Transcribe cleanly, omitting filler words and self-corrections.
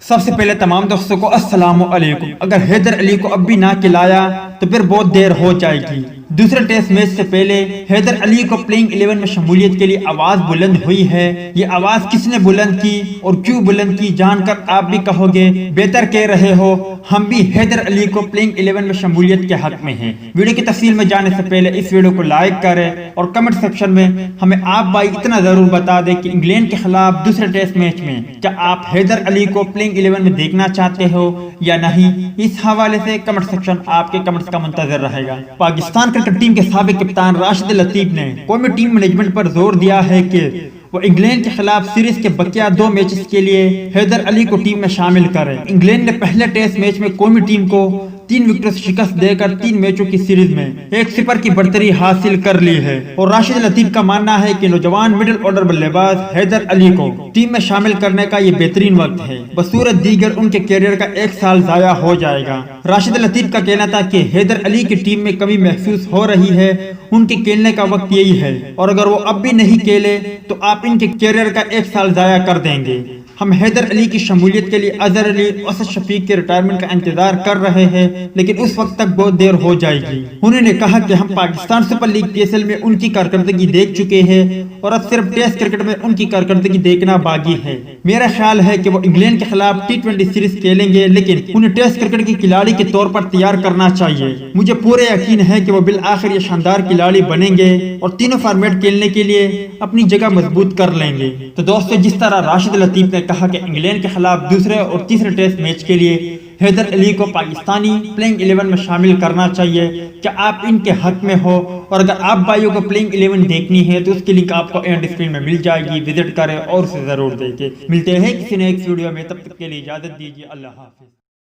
سب سے پہلے تمام دوستوں کو السلام علیکم۔ اگر حیدر علی کو اب بھی نہ کھلایا تو پھر بہت دیر ہو جائے گی۔ دوسرے ٹیسٹ میچ سے پہلے حیدر علی کو پلینگ 11 میں شمولیت کے لیے آواز بلند ہوئی ہے۔ یہ آواز کس نے بلند کی اور کیوں بلند کی جان کر آپ بھی کہو گے بہتر کہہ رہے ہو، ہم بھی حیدر علی کو پلینگ 11 میں شمولیت کے حق میں ہیں۔ ویڈیو کی تفصیل میں جانے سے پہلے اس ویڈیو کو لائک کریں اور کمنٹ سیکشن میں ہمیں آپ بھائی اتنا ضرور بتا دیں کہ انگلینڈ کے خلاف دوسرے ٹیسٹ میچ میں کیا آپ حیدر علی کو پلینگ 11 میں دیکھنا چاہتے ہو یا نہیں۔ اس حوالے سے کمنٹ سیکشن آپ کے کمنٹس کا منتظر رہے گا۔ پاکستان کرکٹ ٹیم کے سابق کپتان راشد لطیف نے قومی ٹیم مینجمنٹ پر زور دیا ہے کہ وہ انگلینڈ کے خلاف سیریز کے بقیہ 2 میچز کے لیے حیدر علی کو ٹیم میں شامل کرے۔ انگلینڈ نے پہلے ٹیسٹ میچ میں قومی ٹیم کو 3 وکٹوں سے شکست دے کر 3 میچوں کی سیریز میں 1-0 کی برتری حاصل کر لی ہے، اور راشد لطیف کا ماننا ہے کہ نوجوان مڈل آرڈر بلے باز حیدر علی کو ٹیم میں شامل کرنے کا یہ بہترین وقت ہے، بصورت دیگر ان کے کیریئر کا 1 سال ضائع ہو جائے گا۔ راشد لطیف کا کہنا تھا کہ حیدر علی کی ٹیم میں کمی محسوس ہو رہی ہے، ان کے کھیلنے کا وقت یہی ہے، اور اگر وہ اب بھی نہیں کھیلے تو آپ ان کے کیریئر کا 1 سال ضائع کر دیں گے۔ ہم حیدر علی کی شمولیت کے لیے اظہر علی اور اسد شفیق کے ریٹائرمنٹ کا انتظار کر رہے ہیں، لیکن اس وقت تک بہت دیر ہو جائے گی۔ انہوں نے کہا کہ ہم پاکستان سپر لیگ PSL میں ان کی کارکردگی دیکھ چکے ہیں اور اب صرف ٹیسٹ کرکٹ میں ان کی کارکردگی دیکھنا باقی ہے۔ میرا خیال ہے کہ وہ انگلینڈ کے خلاف T20 سیریز کھیلیں گے، لیکن انہیں ٹیسٹ کرکٹ کے کھلاڑی کے طور پر تیار کرنا چاہیے۔ مجھے پورے یقین ہے کہ وہ بالآخر یہ شاندار کھلاڑی بنیں گے اور تینوں فارمیٹ کھیلنے کے لیے اپنی جگہ مضبوط کر لیں گے۔ تو دوستو، جس طرح راشد لطیف نے کہا کہ انگلینڈ کے خلاف دوسرے اور تیسرے ٹیسٹ میچ کے لیے حیدر علی کو پاکستانی پلینگ 11 میں شامل کرنا چاہیے، کیا آپ ان کے حق میں ہو؟ اور اگر آپ بھائیوں کو پلینگ 11 دیکھنی ہے تو اس کی لنک آپ کو اینڈ اسکرین میں مل جائے گی، وزٹ کریں اور اسے ضرور دیکھیں۔ ملتے ہیں کسی نیکسٹ ویڈیو میں، تب تک کے لیے اجازت دیجیے، اللہ حافظ۔